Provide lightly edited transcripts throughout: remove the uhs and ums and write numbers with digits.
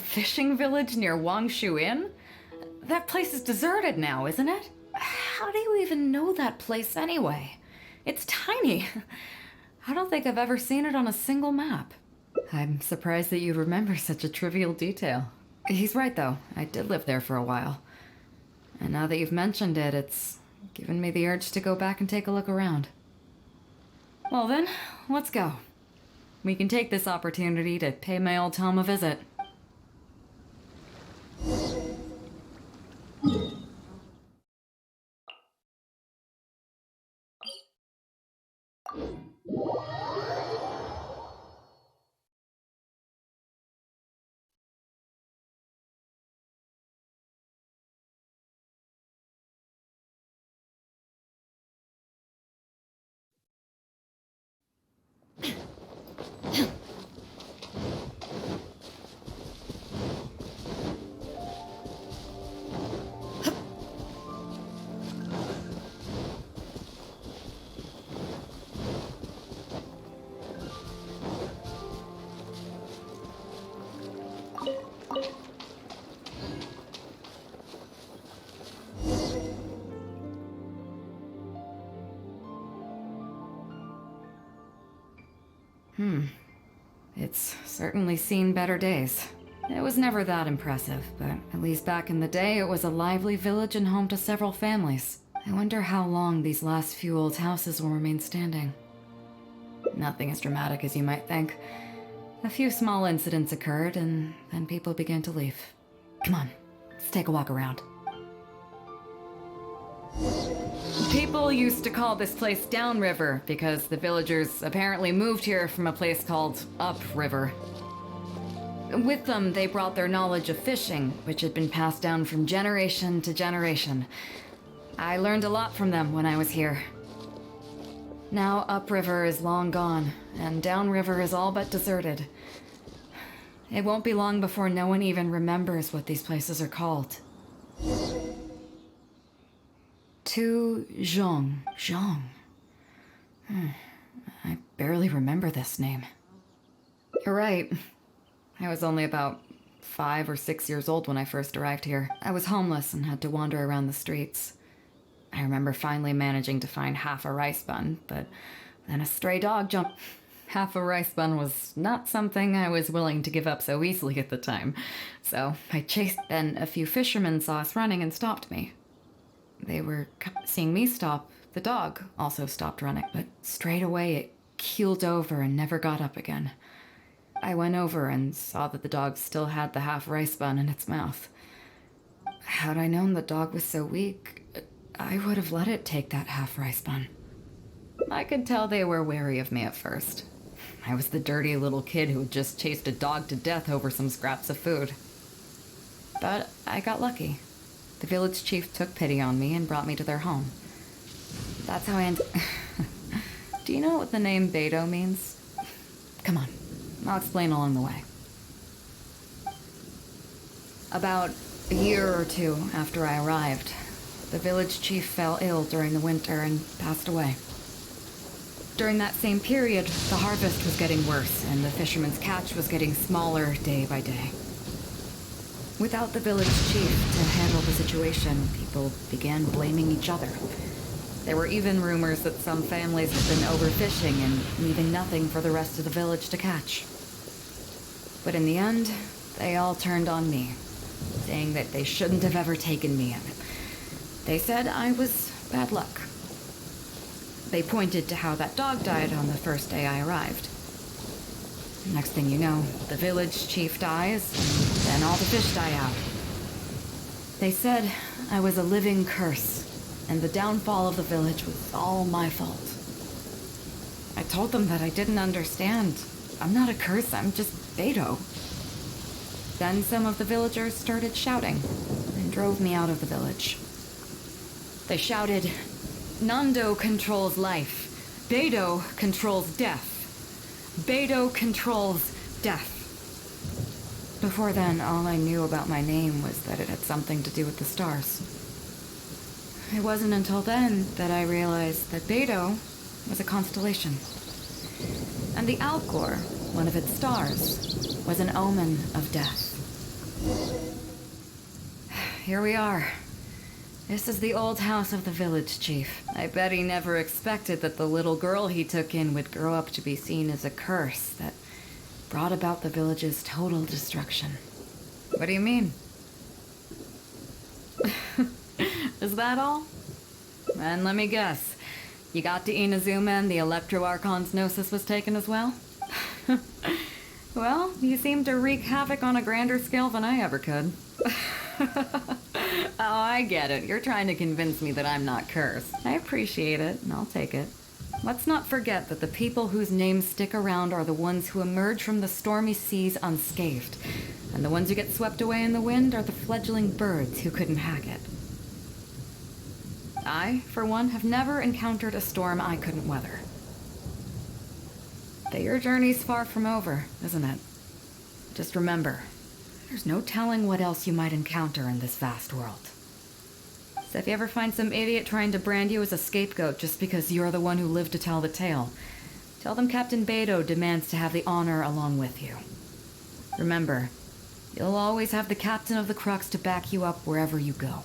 fishing village near Wangshu Inn? That place is deserted now, isn't it? How do you even know that place anyway? It's tiny. I don't think I've ever seen it on a single map. I'm surprised that you remember such a trivial detail. He's right, though. I did live there for a while. And now that you've mentioned it, it's given me the urge to go back and take a look around. Well then, let's go. We can take this opportunity to pay my old home a visit. It's certainly seen better days. It was never that impressive, but at least back in the day, it was a lively village and home to several families. I wonder how long these last few old houses will remain standing. Nothing as dramatic as you might think. A few small incidents occurred, and then people began to leave. Come on, let's take a walk around. People used to call this place Downriver because the villagers apparently moved here from a place called Upriver. With them, they brought their knowledge of fishing, which had been passed down from generation to generation. I learned a lot from them when I was here. Now Upriver is long gone, and Downriver is all but deserted. It won't be long before no one even remembers what these places are called. To Zhong. Zhong. I barely remember this name. You're right. I was only about 5 or 6 years old when I first arrived here. I was homeless and had to wander around the streets. I remember finally managing to find half a rice bun, but then a stray dog jumped. Half a rice bun was not something I was willing to give up so easily at the time. So I chased. Then a few fishermen saw us running and stopped me. They were seeing me stop. The dog also stopped running, but straight away it keeled over and never got up again. I went over and saw that the dog still had the half rice bun in its mouth. Had I known the dog was so weak, I would have let it take that half rice bun. I could tell they were wary of me at first. I was the dirty little kid who had just chased a dog to death over some scraps of food. But I got lucky. The village chief took pity on me and brought me to their home. That's how I ended. Do you know what the name Beidou means? Come on, I'll explain along the way. About a year or two after I arrived, the village chief fell ill during the winter and passed away. During that same period, the harvest was getting worse and the fishermen's catch was getting smaller day by day. Without the village chief to handle the situation, people began blaming each other. There were even rumors that some families had been overfishing and leaving nothing for the rest of the village to catch. But in the end, they all turned on me, saying that they shouldn't have ever taken me in. They said I was bad luck. They pointed to how that dog died on the first day I arrived. Next thing you know, the village chief dies, and then all the fish die out. They said I was a living curse, and the downfall of the village was all my fault. I told them that I didn't understand. I'm not a curse, I'm just Beidou. Then some of the villagers started shouting, and drove me out of the village. They shouted, "Nando controls life. Beidou controls death. Beidou controls death." Before then, all I knew about my name was that it had something to do with the stars. It wasn't until then that I realized that Beidou was a constellation. And the Alcor, one of its stars, was an omen of death. Here we are. This is the old house of the village chief. I bet he never expected that the little girl he took in would grow up to be seen as a curse that brought about the village's total destruction. What do you mean? Is that all? And let me guess. You got to Inazuma and the Electro Archon's Gnosis was taken as well? Well, you seem to wreak havoc on a grander scale than I ever could. Oh, I get it. You're trying to convince me that I'm not cursed. I appreciate it, and I'll take it. Let's not forget that the people whose names stick around are the ones who emerge from the stormy seas unscathed. And the ones who get swept away in the wind are the fledgling birds who couldn't hack it. I, for one, have never encountered a storm I couldn't weather. But your journey's far from over, isn't it? Just remember, there's no telling what else you might encounter in this vast world. So if you ever find some idiot trying to brand you as a scapegoat just because you're the one who lived to tell the tale, tell them Captain Beidou demands to have the honor along with you. Remember, you'll always have the captain of the Crux to back you up wherever you go.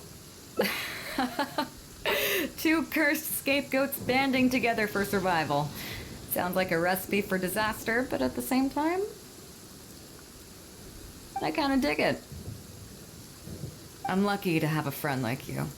Two cursed scapegoats banding together for survival. Sounds like a recipe for disaster, but at the same time, I kinda dig it. I'm lucky to have a friend like you.